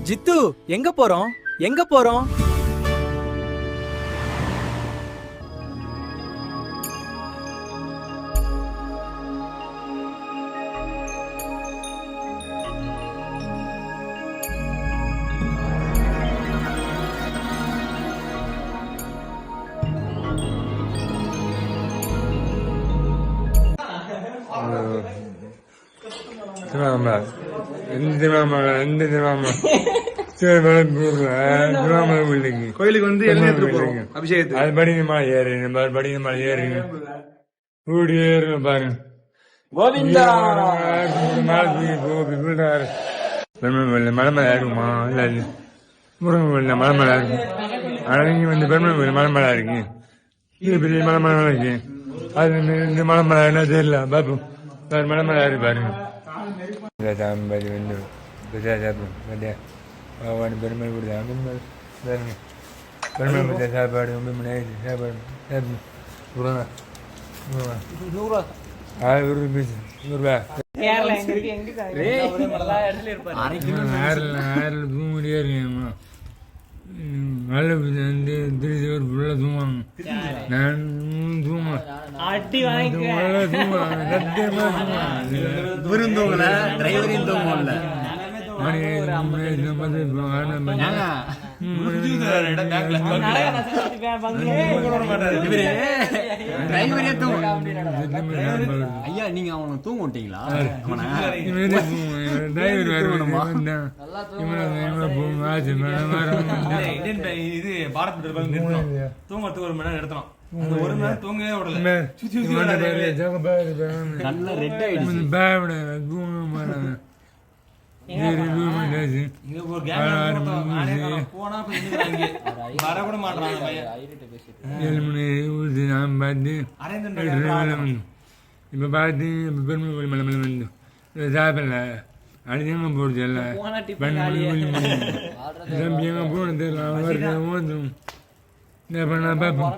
ஜித்து எங்க போறோம்? எங்க போறோம்? கோயிலுக்கு வந்து அபிஷேகத்துக்கு அது படிங்க மலை ஏறுங்க, படிங்க மலை ஏறுங்க, கூடி ஏறுங்க பாருங்க. மலை மேல இருக்குமா? இல்ல இல்ல முருகன் மலை மேல இருக்கு. ஆனா நீங்க வந்து பெருமை மலை மேல இருக்கு, இது பெரிய மலை மேல இருக்கு. அது இந்த மலை மேல என்ன தெரியல பாப்போம். மலை மேல இருக்கு பாருங்க. வந்து பெருமை கொடுத்தாங்க. பெருமை கொடுத்த சாப்பாடு சாப்பாடு ₹100. 1000 தூங்கிட்டே இருக்கேன். நல்ல வந்து திருச்சி ஃபுல்லாக தூங்குவாங்க. நான் தூங்குவேன். இவரும் தூங்கல, டிரைவரையும் தூங்கல. ஐயா நீங்க அவனை தூங்க விட்டீங்களா? இது பாரத் தூங்கறதுக்கு 1 மணி நேரம் எடுத்தோம். அந்த 1 மணி நேரம் தூங்கவே விடல. நல்ல ரெட் ஆயிடுச்சு. இப்ப பார்த்து பெருமை மலை மலை வந்து சாப்பிடல அடிங்க போடுச்சு எல்லாம் போனது பார்ப்போம்.